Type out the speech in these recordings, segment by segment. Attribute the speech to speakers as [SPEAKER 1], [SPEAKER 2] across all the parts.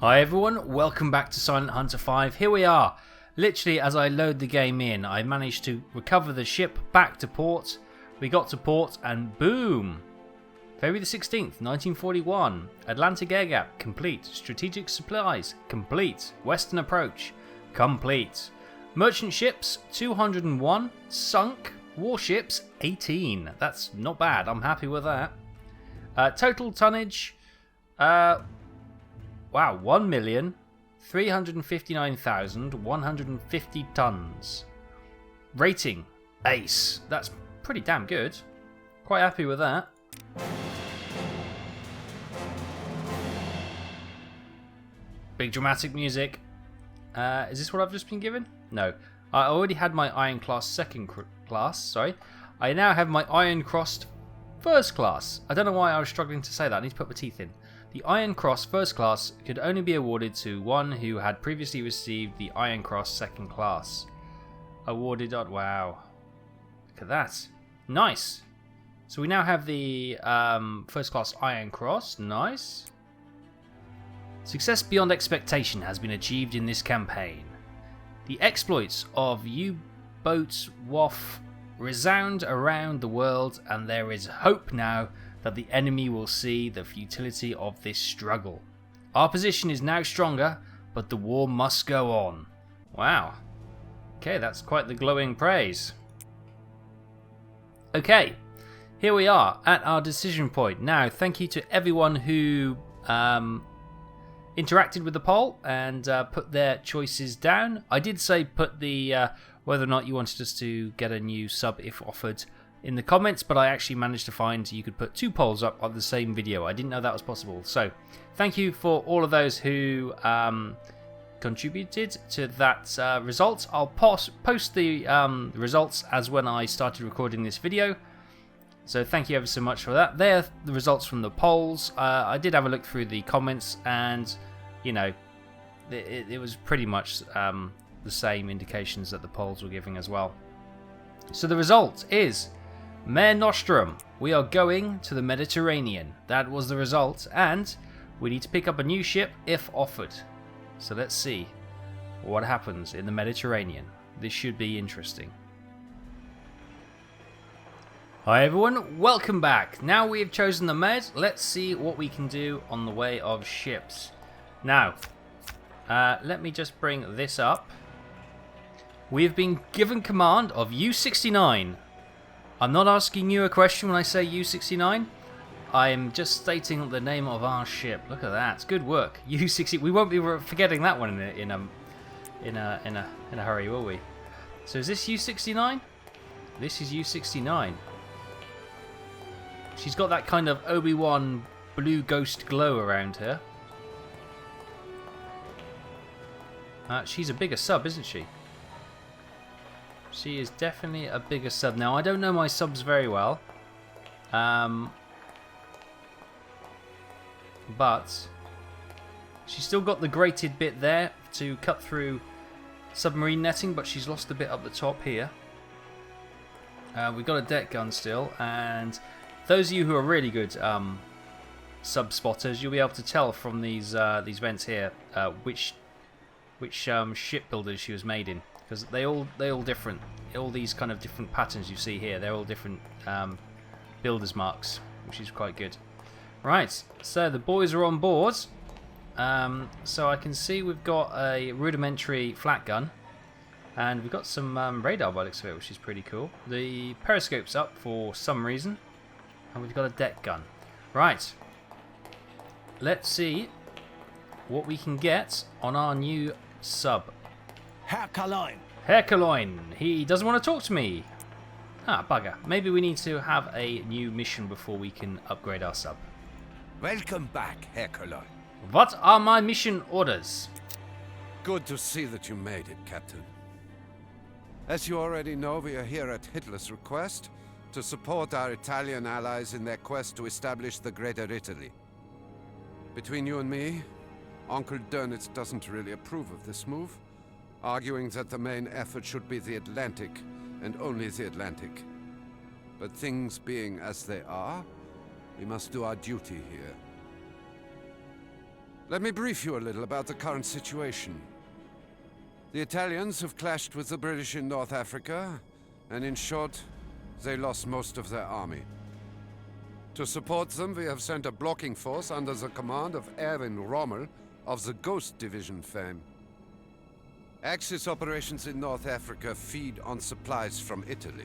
[SPEAKER 1] Hi everyone, welcome back to Silent Hunter 5. Here we are. Literally as I load the game in, I managed to recover the ship back to port. We got to port and boom! February the 16th, 1941. Atlantic air gap, complete. Strategic supplies, complete. Western approach, complete. Merchant ships, 201. Sunk. Warships, 18. That's not bad, I'm happy with that. Total tonnage, wow, 1,359,150 tons. Rating, ace. That's pretty damn good. Quite happy with that. Big dramatic music. Is this what I've just been given? No. I already had my Iron Class second class, sorry. I now have my Iron Cross first class. I don't know why I was struggling to say that. I need to put my teeth in. The Iron Cross First Class could only be awarded to one who had previously received the Iron Cross Second Class. Awarded on... Wow. Look at that. Nice. So we now have the First Class Iron Cross. Nice. Success beyond expectation has been achieved in this campaign. The exploits of U-Boats WAF resound around the world, and there is hope now that the enemy will see the futility of this struggle. Our position is now stronger, but the war must go on. Wow. Okay, that's quite the glowing praise. Okay, here we are at our decision point. Now, thank you to everyone who interacted with the poll and put their choices down. I did say put the whether or not you wanted us to get a new sub if offered in the comments, but I actually managed to find you could put two polls up on the same video. I didn't know that was possible. So thank you for all of those who contributed to that result. I'll post the results as when I started recording this video. So thank you ever so much for that. There are the results from the polls. I did have a look through the comments, and you know, it was pretty much the same indications that the polls were giving as well. So the result is Mare Nostrum. We are going to the Mediterranean. That was the result, and we need to pick up a new ship if offered. So let's see what happens in the Mediterranean. This should be interesting. Hi everyone, welcome back. Now we have chosen the Med, let's see what we can do on the way of ships. Now, let me just bring this up. We have been given command of U-69. I'm not asking you a question when I say U-69. I am just stating the name of our ship. Look at that, it's good work. U-60. We won't be forgetting that one in a hurry, will we? So is this U-69? This is U-69. She's got that kind of Obi-Wan blue ghost glow around her. She's a bigger sub, isn't she? She is definitely a bigger sub. Now, I don't know my subs very well. But she's still got the grated bit there to cut through submarine netting, but she's lost a bit up the top here. We've got a deck gun still, and those of you who are really good sub spotters, you'll be able to tell from these vents here which shipbuilders she was made in, because they all different. All these kind of different patterns you see here, they're all different builders marks, which is quite good. Right, so the boys are on board. So I can see we've got a rudimentary flat gun, and we've got some radar by the looks of it, which is pretty cool. The periscope's up for some reason, and we've got a deck gun. Right, let's see what we can get on our new sub. Herculoin. He doesn't want to talk to me. Ah, bugger. Maybe we need to have a new mission before we can upgrade our sub.
[SPEAKER 2] Welcome back, Herculoin.
[SPEAKER 1] What are my mission orders?
[SPEAKER 2] Good to see that you made it, Captain. As you already know, we are here at Hitler's request to support our Italian allies in their quest to establish the Greater Italy. Between you and me, Uncle Dönitz doesn't really approve of this move, arguing that the main effort should be the Atlantic, and only the Atlantic. But things being as they are, we must do our duty here. Let me brief you a little about the current situation. The Italians have clashed with the British in North Africa, and in short, they lost most of their army. To support them, we have sent a blocking force under the command of Erwin Rommel of the Ghost Division fame. Axis operations in North Africa feed on supplies from Italy,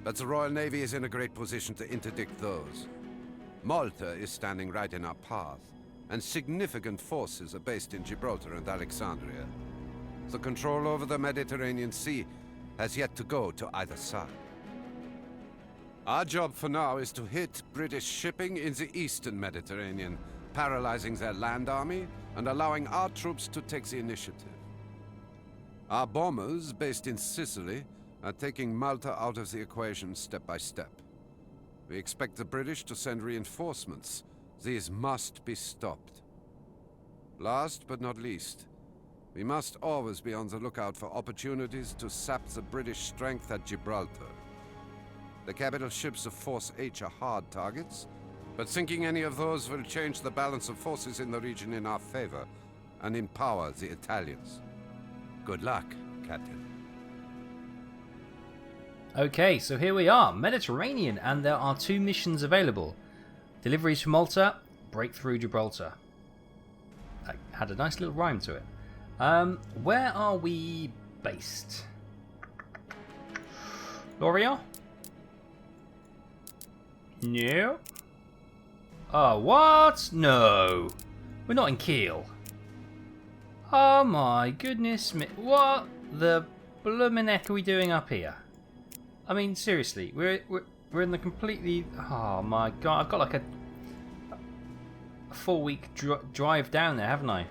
[SPEAKER 2] but the Royal Navy is in a great position to interdict those. Malta is standing right in our path, and significant forces are based in Gibraltar and Alexandria. The control over the Mediterranean Sea has yet to go to either side. Our job for now is to hit British shipping in the eastern Mediterranean, paralyzing their land army and allowing our troops to take the initiative. Our bombers, based in Sicily, are taking Malta out of the equation step by step. We expect the British to send reinforcements. These must be stopped. Last but not least, we must always be on the lookout for opportunities to sap the British strength at Gibraltar. The capital ships of Force H are hard targets, but sinking any of those will change the balance of forces in the region in our favor and empower the Italians. Good luck, Captain.
[SPEAKER 1] Okay, so here we are, Mediterranean, and there are 2 missions available. Deliveries from Malta, Breakthrough Gibraltar. That had a nice little rhyme to it. Where are we based? L'Orient? No. Oh, what? No. We're not in Kiel. Oh my goodness me. What the bloomin' heck are we doing up here? I mean, seriously, we're in the completely... Oh my god, I've got like a 4-week drive down there, haven't I?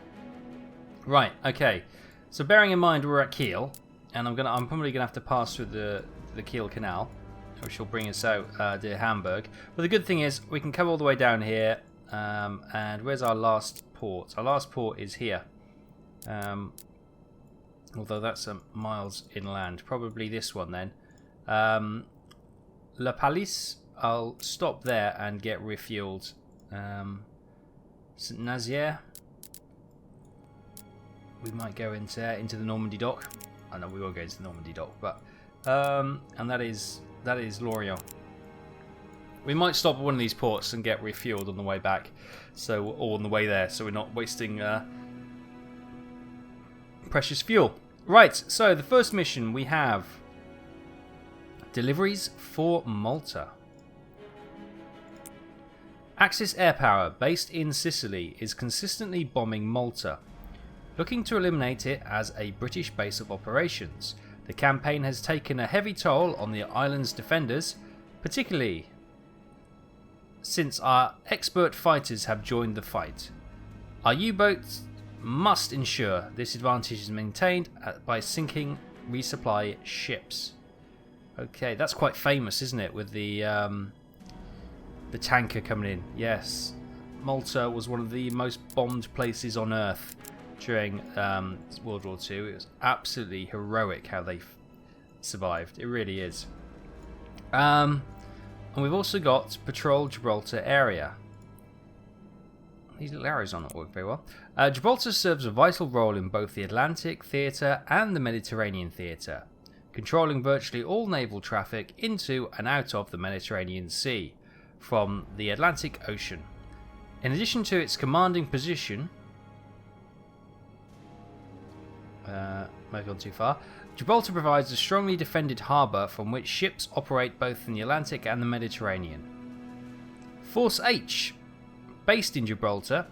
[SPEAKER 1] Right, okay. So bearing in mind we're at Kiel, and I'm probably gonna have to pass through the Kiel Canal, which will bring us out to Hamburg. But the good thing is we can come all the way down here. And where's our last port? Our last port is here. Although that's miles inland. Probably this one then. La Palisse. I'll stop there and get refueled. St Nazaire. We might go into the Normandy dock. I know we won't go into the Normandy dock, but and that is Lorient. We might stop at one of these ports and get refueled on the way back, or on the way there, so we're not wasting precious fuel. Right, so the first mission we have Deliveries for Malta. Axis Air Power, based in Sicily, is consistently bombing Malta. Looking to eliminate it as a British base of operations, the campaign has taken a heavy toll on the island's defenders, particularly since our expert fighters have joined the fight. Our U-boats must ensure this advantage is maintained by sinking resupply ships. Okay, that's quite famous, isn't it, with the tanker coming in. Yes, Malta was one of the most bombed places on Earth during World War II. It was absolutely heroic how they survived. It really is. And we've also got Patrol Gibraltar area. These little arrows are not working very well. Gibraltar serves a vital role in both the Atlantic theatre and the Mediterranean theatre, controlling virtually all naval traffic into and out of the Mediterranean Sea from the Atlantic Ocean. In addition to its commanding position, might have gone too far, Gibraltar provides a strongly defended harbour from which ships operate both in the Atlantic and the Mediterranean. Force H, based in Gibraltar,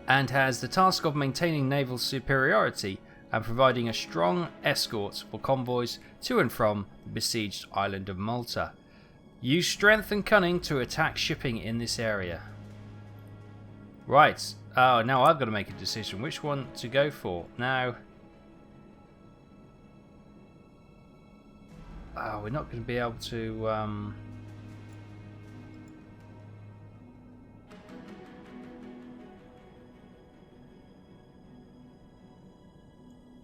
[SPEAKER 1] and has the task of maintaining naval superiority and providing a strong escort for convoys to and from the besieged island of Malta. Use strength and cunning to attack shipping in this area. Right, oh, now I've got to make a decision which one to go for. Now, we're not going to be able to...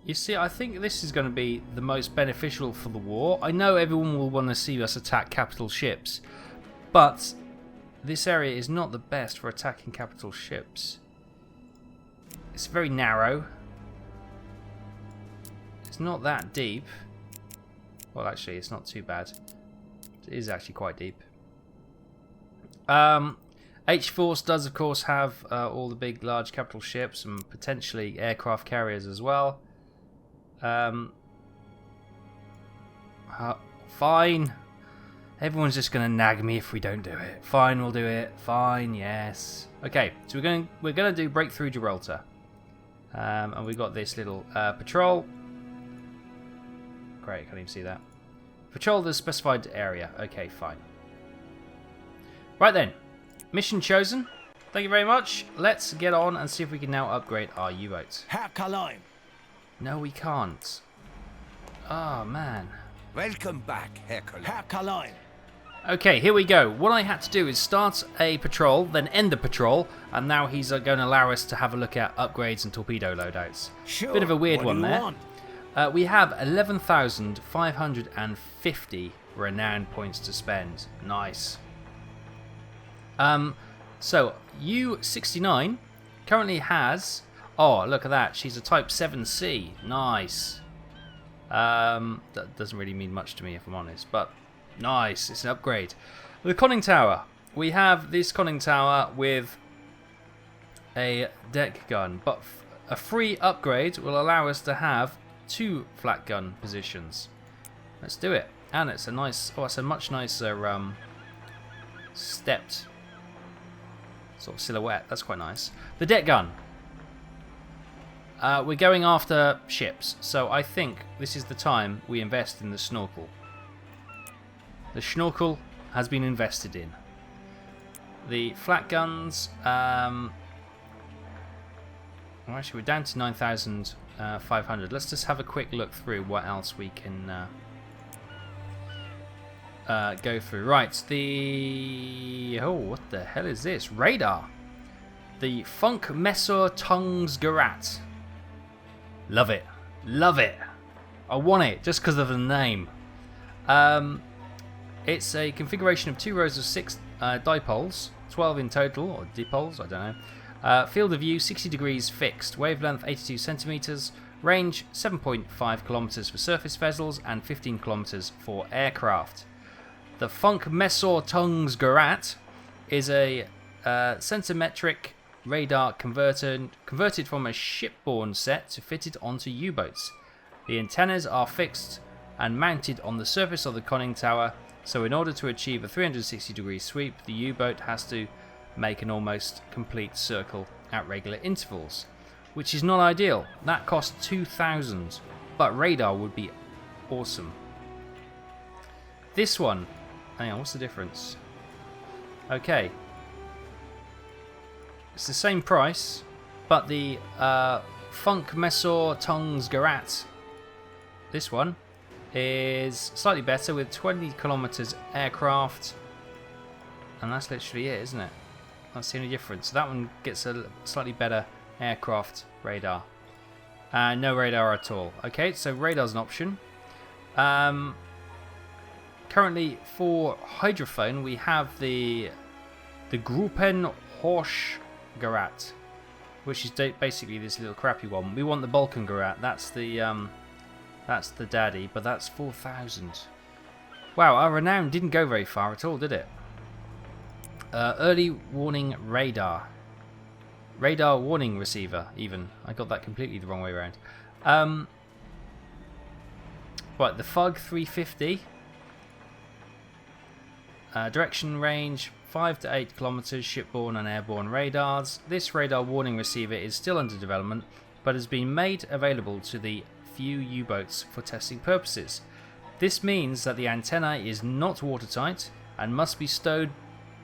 [SPEAKER 1] You see, I think this is going to be the most beneficial for the war. I know everyone will want to see us attack capital ships, but this area is not the best for attacking capital ships. It's very narrow. It's not that deep. Well, actually, it's not too bad. It is actually quite deep. H-Force does, of course, have all the big, large capital ships and potentially aircraft carriers as well. Fine. Everyone's just going to nag me if we don't do it. Fine, we'll do it. Fine, yes. Okay, so we're going to do breakthrough Gibraltar. And we've got this little patrol. Great, can't even see that. Patrol the specified area. Okay, fine. Right then. Mission chosen. Thank you very much. Let's get on and see if we can now upgrade our U-boats. No, we can't. Oh, man.
[SPEAKER 2] Welcome back, Hercules.
[SPEAKER 1] Okay, here we go. What I had to do is start a patrol, then end the patrol, and now he's going to allow us to have a look at upgrades and torpedo loadouts.
[SPEAKER 3] Sure.
[SPEAKER 1] Bit of a weird one there.
[SPEAKER 3] Want?
[SPEAKER 1] We have 11,550 renown points to spend. Nice. So U69 currently has... Oh, look at that. She's a Type 7C. Nice. That doesn't really mean much to me, if I'm honest, but nice. It's an upgrade. The conning tower. We have this conning tower with a deck gun, but a free upgrade will allow us to have 2 flat gun positions. Let's do it. And it's a nice... Oh, it's a much nicer stepped sort of silhouette. That's quite nice. The deck gun. We're going after ships, so I think this is the time we invest in the snorkel. The snorkel has been invested in. The flat guns, well, actually we're down to 9,500. Let's just have a quick look through what else we can go through. Right, oh, what the hell is this? Radar. The Funk Messor Tongues Garat. Love it. Love it. I want it just because of the name. It's a configuration of 2 rows of 6 dipoles, 12 in total, or dipoles, I don't know. Field of view 60 degrees fixed, wavelength 82 centimeters, range 7.5 kilometers for surface vessels and 15 kilometers for aircraft. The Funk Messor Tongues Garat is a centimetric radar converted from a shipborne set to fit it onto U-boats. The antennas are fixed and mounted on the surface of the conning tower, so in order to achieve a 360 degree sweep, the U-boat has to make an almost complete circle at regular intervals, which is not ideal. That costs 2,000, but radar would be awesome. This one, hang on, what's the difference? Okay. It's the same price, but the Funk Messor Tongues Garat, this one, is slightly better with 20 kilometers aircraft, and that's literally it, isn't it? That's the only difference. That one gets a slightly better aircraft radar. No radar at all. Okay, so radar's an option. Currently for hydrophone, we have the Gruppen Horsch Garat, which is basically this little crappy one. We want the Balkan Garat. That's the daddy, but that's 4,000. Wow, our renown didn't go very far at all, did it? Early warning radar. Radar warning receiver, even. I got that completely the wrong way around. Right, the FUG 350. Direction range 5 to 8 kilometers, shipborne and airborne radars. This radar warning receiver is still under development, but has been made available to the few U-boats for testing purposes. This means that the antenna is not watertight and must be stowed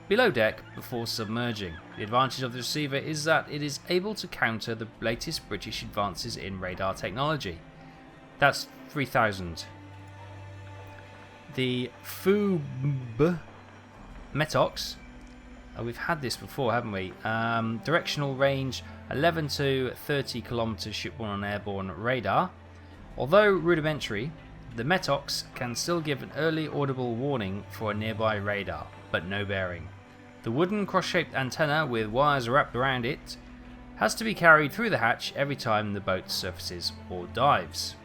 [SPEAKER 1] below deck before submerging. The advantage of the receiver is that it is able to counter the latest British advances in radar technology. That's 3,000. The FUB Metox. We've had this before, haven't we? Directional range 11 to 30 kilometers shipborne and airborne radar. Although rudimentary, the Metox can still give an early audible warning for a nearby radar, but no bearing. The wooden cross-shaped antenna with wires wrapped around it has to be carried through the hatch every time the boat surfaces or dives.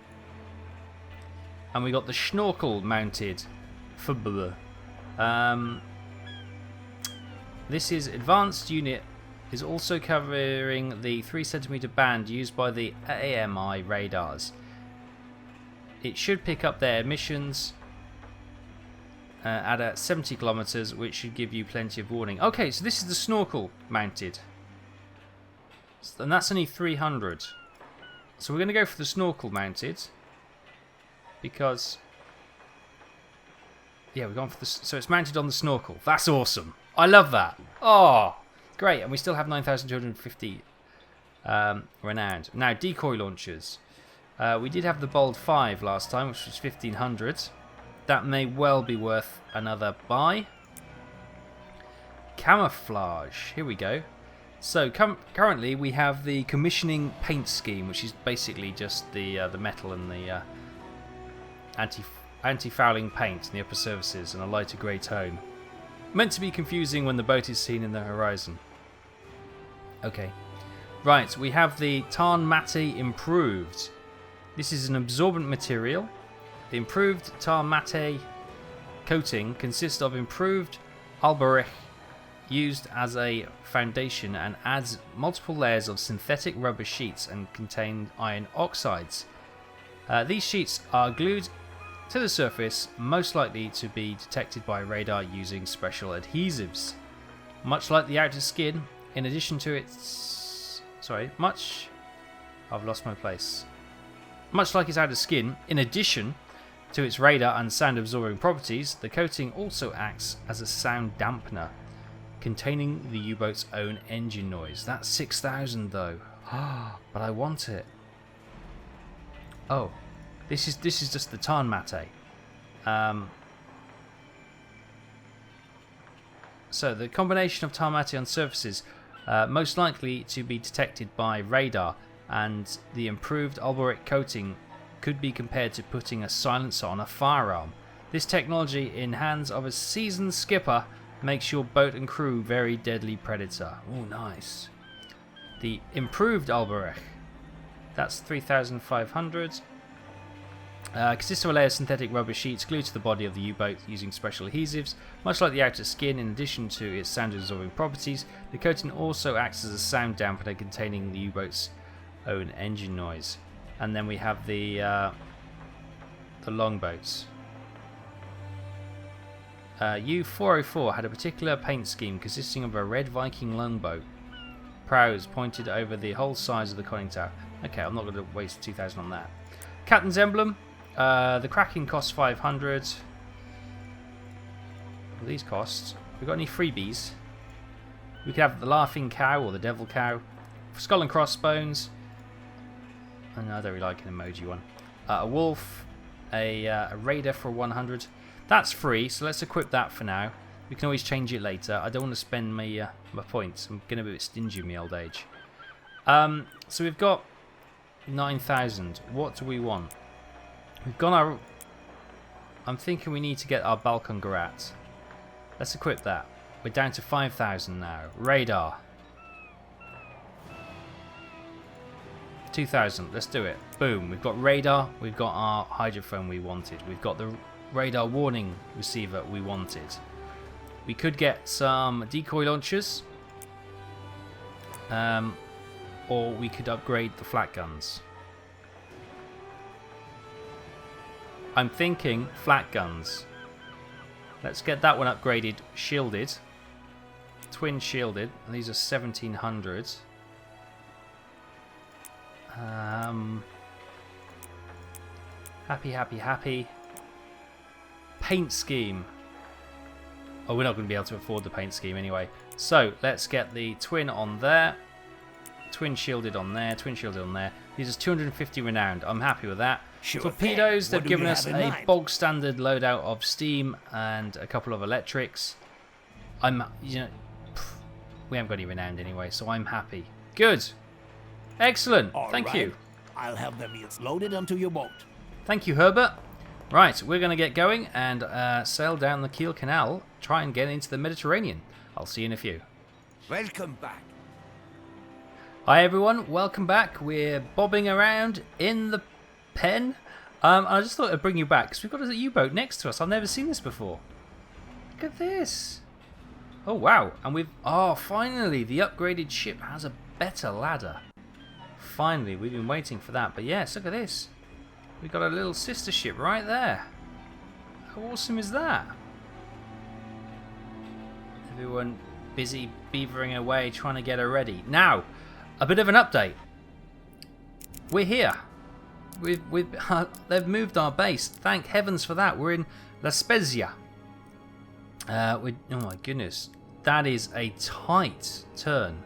[SPEAKER 1] And we got the snorkel mounted. This is advanced unit is also covering the 3cm band used by the AMI radars. It should pick up their emissions at 70 kilometers, which should give you plenty of warning. Okay, so this is the snorkel mounted, and that's only 300. So we're going to go for the snorkel mounted because, yeah, we're going for this. So it's mounted on the snorkel. That's awesome. I love that. Oh, great! And we still have 9,250 renowned. Now decoy launchers. We did have the Bold 5 last time, which was 1,500. That may well be worth another buy. Camouflage. Here we go. So currently we have the commissioning paint scheme, which is basically just the metal and the anti-fouling paint in the upper surfaces and a lighter grey tone. Meant to be confusing when the boat is seen in the horizon. Okay. Right, we have the Tarn Mate Improved. This is an absorbent material. The improved Tarn Mate coating consists of improved alberich used as a foundation and adds multiple layers of synthetic rubber sheets and contain iron oxides. These sheets are glued to the surface, most likely to be detected by radar using special adhesives. Much like the outer skin, in addition to its... I've lost my place. Much like its outer skin, in addition to its radar and sound absorbing properties, the coating also acts as a sound dampener, containing the U-boat's own engine noise. That's 6,000 though. But I want it. Oh, this is just the Tarn Mate. So the combination of Tarn Mate on surfaces most likely to be detected by radar, and the improved alberich coating could be compared to putting a silencer on a firearm. This technology in hands of a seasoned skipper makes your boat and crew very deadly predator. Oh, nice. The improved alberich, that's 3,500. Consists of a layer of synthetic rubber sheets glued to the body of the U-boat using special adhesives. Much like the outer skin, in addition to its sound absorbing properties, the coating also acts as a sound dampener, containing the U-boat's own engine noise. And then we have the longboats. U-404 had a particular paint scheme consisting of a red Viking longboat, prows pointed over the whole size of the conning tower. Okay, I'm not going to waste 2,000 on that. Captain's emblem. The Kraken costs 500. What do these cost? We got any freebies? We could have the Laughing Cow or the Devil Cow. Skull and Crossbones. Oh, no, I don't really like an emoji one. A wolf. A raider for 100. That's free, so let's equip that for now. We can always change it later. I don't want to spend my points. I'm going to be a bit stingy in my old age. So we've got 9,000. What do we want? We've got our... I'm thinking we need to get our Balkan Garat. Let's equip that. We're down to 5,000 now. Radar. 2,000. Let's do it. Boom. We've got radar. We've got our hydrophone we wanted. We've got the radar warning receiver we wanted. We could get some decoy launchers. Or we could upgrade the flat guns. I'm thinking flat guns. Let's get that one upgraded, shielded. Twin shielded. And these are 1,700. Happy. Paint scheme. Oh, we're not going to be able to afford the paint scheme anyway. So, let's get the twin on there. Twin shielded on there. Twin shielded on there. These are 250 renowned. I'm happy with that.
[SPEAKER 3] Sure
[SPEAKER 1] Torpedoes,
[SPEAKER 3] thing.
[SPEAKER 1] they've given us a bog standard loadout of steam and a couple of electrics. We haven't got any renowned anyway, so I'm happy. Good. Excellent. Thank you.
[SPEAKER 3] I'll have them eels loaded onto your boat.
[SPEAKER 1] Thank you, Herbert. Right, we're going to get going and sail down the Kiel Canal, try and get into the Mediterranean. I'll see you in a few.
[SPEAKER 2] Welcome back.
[SPEAKER 1] Hi everyone, welcome back. We're bobbing around in the pen. I just thought I'd bring you back because we've got a U-boat next to us. I've never seen this before. Look at this. Oh wow, and finally the upgraded ship has a better ladder. Finally, we've been waiting for that. But yes, look at this. We've got a little sister ship right there. How awesome is that? Everyone busy beavering away trying to get her ready. Now, a bit of an update. We're here. They've moved our base. Thank heavens for that. We're in La Spezia. Oh my goodness, that is a tight turn.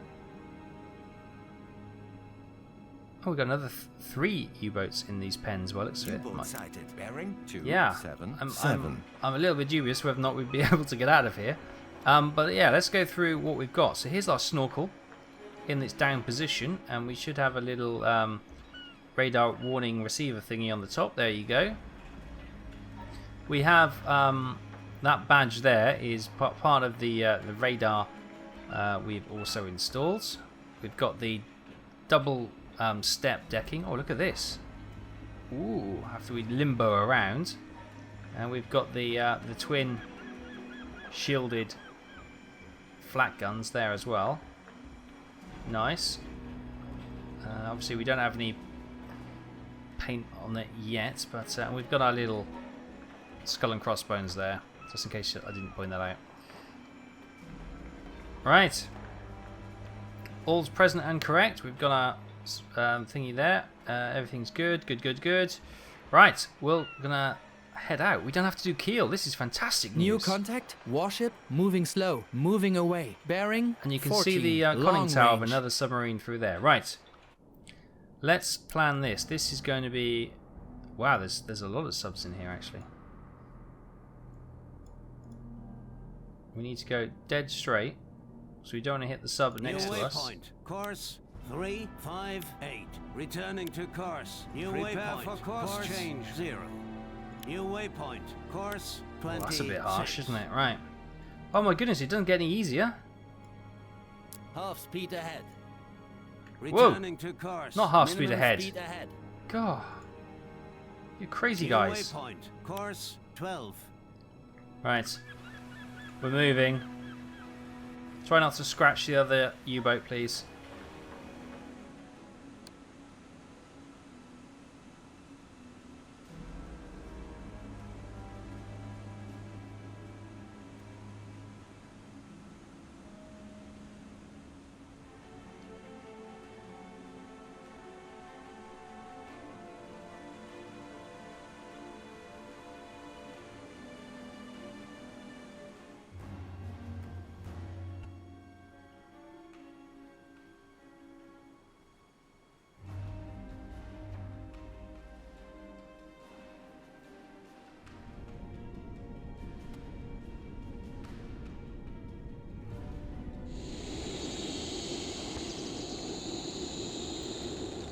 [SPEAKER 1] Oh, we've got another 3 U-boats in these pens. Well, looks
[SPEAKER 3] U-boat sighted. Bearing
[SPEAKER 1] 277. I'm a little bit dubious whether or not we'd be able to get out of here. But yeah, let's go through what we've got. So here's our snorkel in its down position, and we should have a little radar warning receiver thingy on the top. There you go. We have that badge there is part of the radar we've also installed. We've got the double step decking. Oh, look at this. Ooh, after we limbo around. And we've got the twin shielded flak guns there as well. Nice. Obviously we don't have any paint on it yet, but we've got our little skull and crossbones there, just in case I didn't point that out. Right. All's present and correct. We've got our thingy there. Everything's good. Good. Right, we're gonna head out. We don't have to do keel. This is fantastic news.
[SPEAKER 4] New contact, warship, moving slow, moving away, bearing
[SPEAKER 1] and you can
[SPEAKER 4] 14,
[SPEAKER 1] see the conning tower of
[SPEAKER 4] range.
[SPEAKER 1] another submarine through there. Right, let's plan this. This is going to be... Wow, there's a lot of subs in here actually. We need to go dead straight, so we don't want to hit the sub next to us.
[SPEAKER 5] Waypoint. Course 358. Returning to course. New
[SPEAKER 2] Prepare
[SPEAKER 5] waypoint.
[SPEAKER 2] for course change.
[SPEAKER 5] 0. New waypoint. Course 20.
[SPEAKER 1] Well, that's a bit harsh, isn't it? Right. Oh my goodness, it doesn't get any easier.
[SPEAKER 4] Half speed ahead.
[SPEAKER 5] Returning to course.
[SPEAKER 1] Not half speed
[SPEAKER 4] Minimum
[SPEAKER 1] ahead.
[SPEAKER 4] Speed ahead.
[SPEAKER 1] God. You crazy
[SPEAKER 5] New
[SPEAKER 1] guys.
[SPEAKER 5] waypoint. Course 12.
[SPEAKER 1] Right. We're moving. Try not to scratch the other U-boat, please.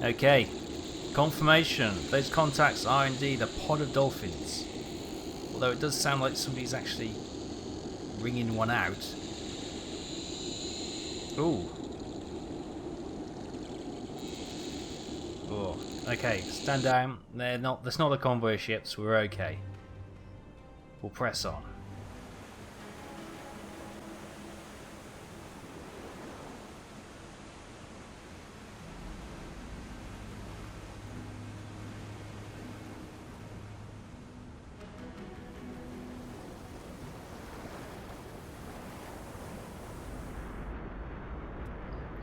[SPEAKER 1] Okay, confirmation. Those contacts are indeed a pod of dolphins. Although it does sound like somebody's actually ringing one out. Ooh. Oh, okay, stand down. There's not a convoy of ships. We're okay. We'll press on.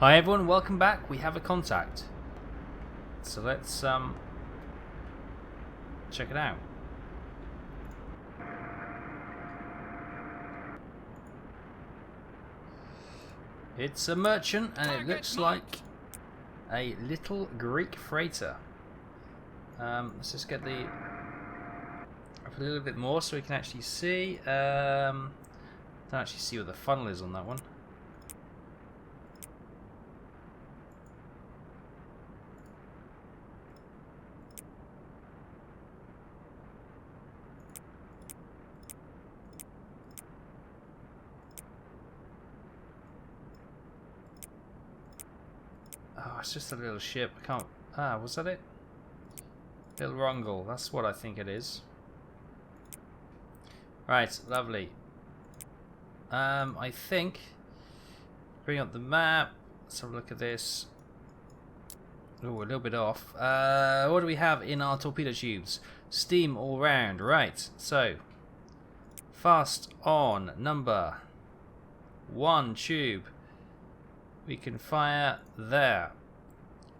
[SPEAKER 1] Hi everyone, welcome back. We have a contact. So let's check it out. It's a merchant and it looks like a little Greek freighter. Let's just get the up a little bit more so we can actually see. Don't actually see what the funnel is on that one. it's just a little ship. I can't... was that it? Little Rongle. That's what I think it is. Right, lovely. I think... Bring up the map. Let's have a look at this. Oh, a little bit off. What do we have in our torpedo tubes? Steam all round. Right, so... Fast on number 1 tube. We can fire there.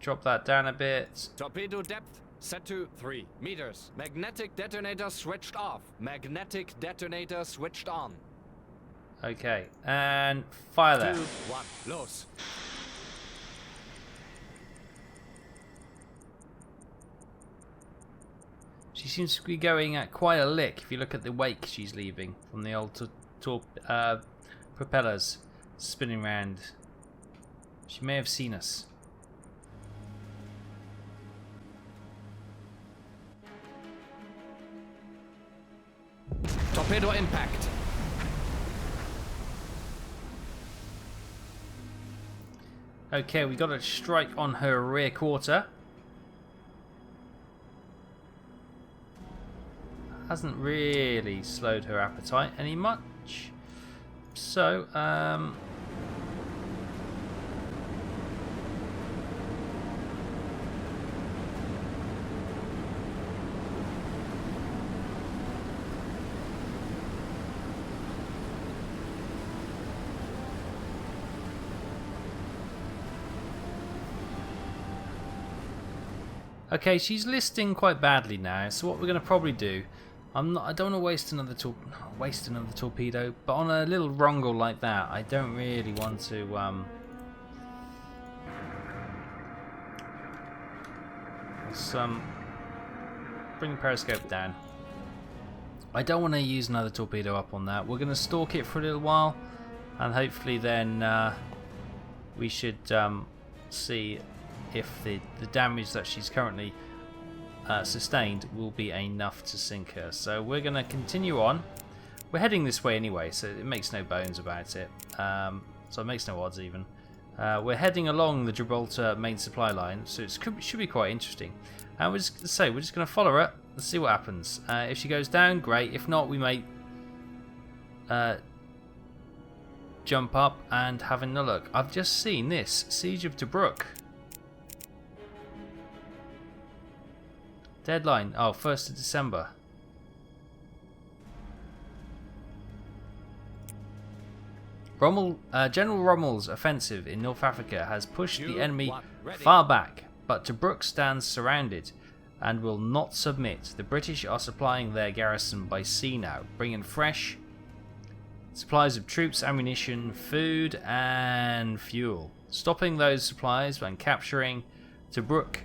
[SPEAKER 1] Drop that down a bit.
[SPEAKER 6] Torpedo depth set to 3 meters. Magnetic detonator switched off. Magnetic detonator switched on.
[SPEAKER 1] Okay, and fire there.
[SPEAKER 6] 2, 1, los.
[SPEAKER 1] She seems to be going at quite a lick if you look at the wake she's leaving from the old propellers spinning round. She may have seen us.
[SPEAKER 6] Torpedo impact.
[SPEAKER 1] Okay, we got a strike on her rear quarter. Hasn't really slowed her appetite any much. So, okay, she's listing quite badly now. So what we're going to probably do, I don't want to waste another torpedo, but on a little Rongle like that, I don't really want to let's bring the periscope down. I don't want to use another torpedo up on that. We're going to stalk it for a little while, and hopefully then we should see if the damage that she's currently sustained will be enough to sink her. So we're going to continue on. We're heading this way anyway, so it makes no bones about it. So it makes no odds even. We're heading along the Gibraltar main supply line, so it should be quite interesting. And we're just going to follow her. Let's see what happens. If she goes down, great. If not, we may jump up and have another look. I've just seen this Siege of Tobruk. Deadline, 1st of December. General Rommel's offensive in North Africa has pushed the enemy far back, but Tobruk stands surrounded and will not submit. The British are supplying their garrison by sea now, bringing fresh supplies of troops, ammunition, food and fuel. Stopping those supplies when capturing Tobruk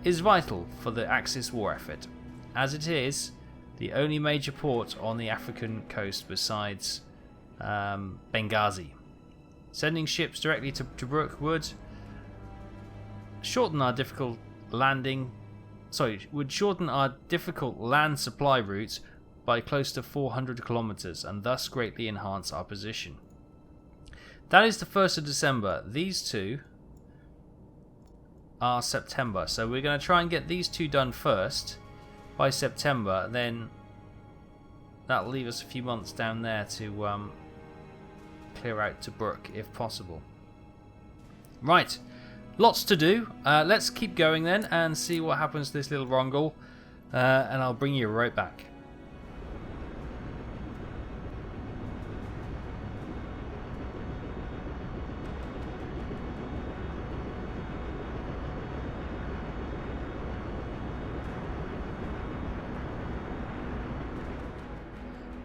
[SPEAKER 1] is vital for the Axis war effort, as it is the only major port on the African coast besides Benghazi. Sending ships directly to Tobruk would shorten our difficult land supply route by close to 400 kilometers and thus greatly enhance our position. That is the 1st of December. These two are September, so we're going to try and get these two done first by September, then that'll leave us a few months down there to clear out Tobruk if possible. Right, lots to do. Let's keep going then and see what happens to this little Rongle, and I'll bring you right back.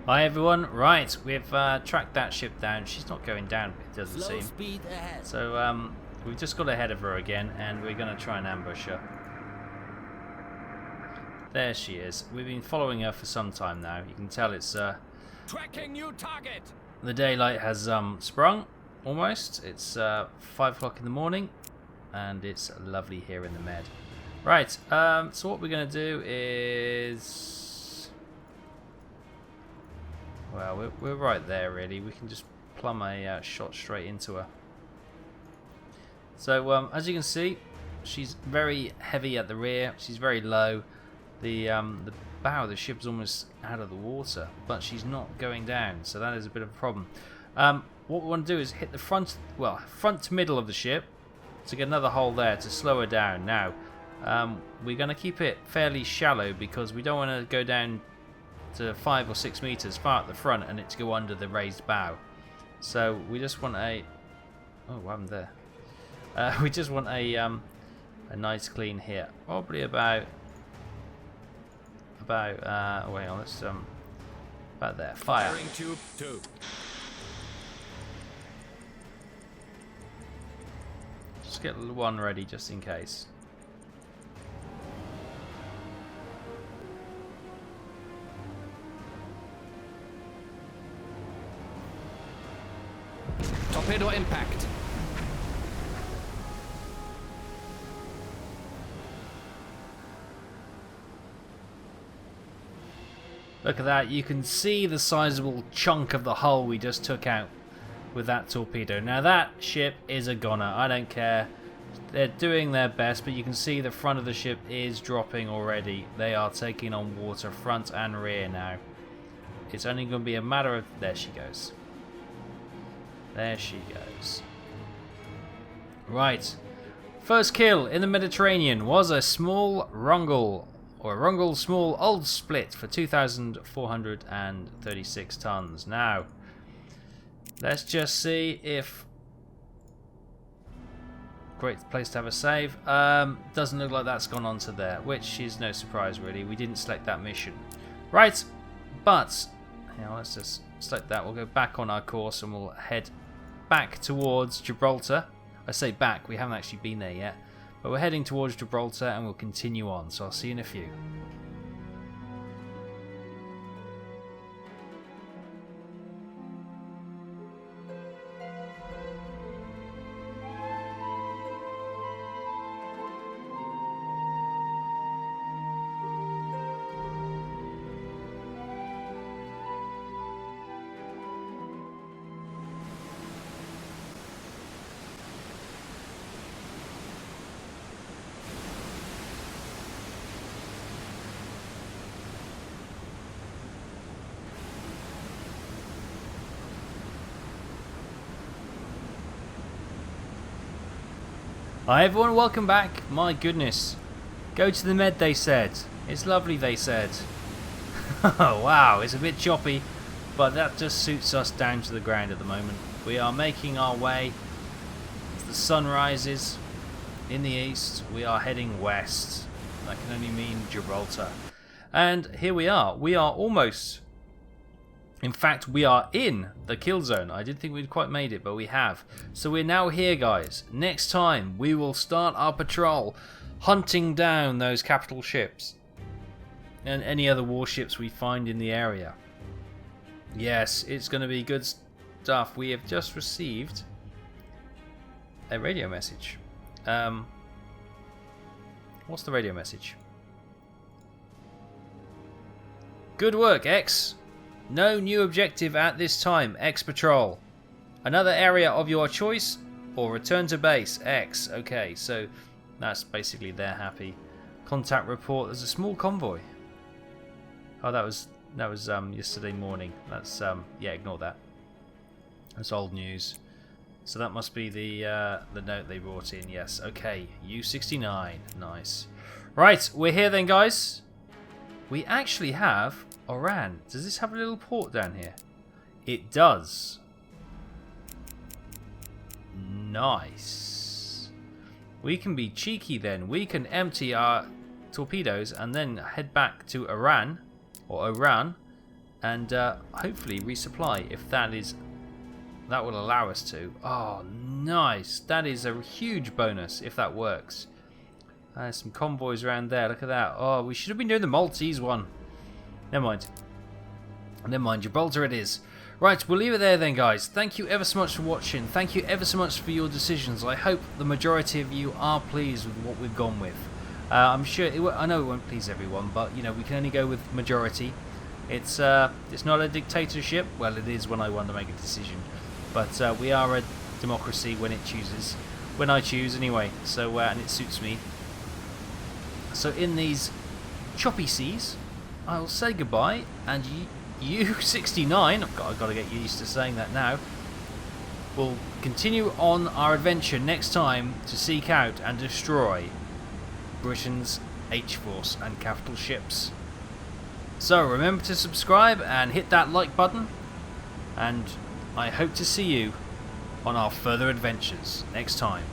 [SPEAKER 1] Hi everyone, right, we've tracked that ship down. She's not going down, it doesn't seem.
[SPEAKER 3] Speed ahead.
[SPEAKER 1] So we've just got ahead of her again and we're going to try and ambush her. There she is. We've been following her for some time now. You can tell it's
[SPEAKER 6] Tracking new target.
[SPEAKER 1] the daylight has sprung almost. It's 5 o'clock in the morning and it's lovely here in the Med. Right, so what we're going to do is... Well, we're right there really. We can just plumb a shot straight into her. So as you can see, she's very heavy at the rear. She's very low. The bow of the ship's almost out of the water, but she's not going down, so that is a bit of a problem. What we want to do is hit the front to middle of the ship to get another hole there to slow her down. Now, we're going to keep it fairly shallow because we don't want to go down to 5 or 6 meters far at the front and it to go under the raised bow. So we just want a... Oh, what happened there? We just want a nice clean hit. Probably about wait on, let's about there. Fire.
[SPEAKER 6] Firing tube 2.
[SPEAKER 1] Just get one ready just in case.
[SPEAKER 6] Torpedo impact.
[SPEAKER 1] Look at that, you can see the sizable chunk of the hull we just took out with that torpedo. Now that ship is a goner, I don't care. They're doing their best, but you can see the front of the ship is dropping already. They are taking on water front and rear now. It's only going to be a matter of... There she goes. There she goes. Right. First kill in the Mediterranean was a small Rungle. Or a Rungle small old split for 2,436 tons. Now, let's just see if... Great place to have a save. Doesn't look like that's gone on to there, which is no surprise really. We didn't select that mission. Right, but... let's just select that. We'll go back on our course and we'll head back towards Gibraltar. I say back, we haven't actually been there yet. But we're heading towards Gibraltar and we'll continue on, so I'll see you in a few. Hi everyone, welcome back. My goodness. Go to the med, they said. It's lovely, they said. Oh wow, it's a bit choppy, but that just suits us down to the ground at the moment. We are making our way. As the sun rises in the east, we are heading west. That can only mean Gibraltar. And here we are. We are almost... In fact, we are in the kill zone. I didn't think we'd quite made it, but we have. So we're now here, guys. Next time, we will start our patrol, hunting down those capital ships and any other warships we find in the area. Yes, it's going to be good stuff. We have just received a radio message. What's the radio message? Good work, X. No new objective at this time, X Patrol. Another area of your choice, or return to base, X. Okay, so that's basically they're happy. Contact report, there's a small convoy. Oh, that was yesterday morning. That's, yeah, ignore that. That's old news. So that must be the note they brought in, yes. Okay, U-69, nice. Right, we're here then, guys. We actually have... Oran. Does this have a little port down here? It does. Nice. We can be cheeky then. We can empty our torpedoes and then head back to Oran and hopefully resupply if that will allow us to. Oh, nice. That is a huge bonus if that works. There's some convoys around there. Look at that. Oh, we should have been doing the Maltese one. Never mind. Never mind, Gibraltar it is. Right, we'll leave it there then, guys. Thank you ever so much for watching. Thank you ever so much for your decisions. I hope the majority of you are pleased with what we've gone with. I'm sure, I know it won't please everyone, but, you know, we can only go with majority. It's not a dictatorship. Well, it is when I want to make a decision. But we are a democracy when it chooses. when I choose anyway. So and it suits me. So in these choppy seas, I'll say goodbye, and you 69. I've got to get used to saying that now. We'll continue on our adventure next time to seek out and destroy Britain's H-Force and capital ships. So remember to subscribe and hit that like button, and I hope to see you on our further adventures next time.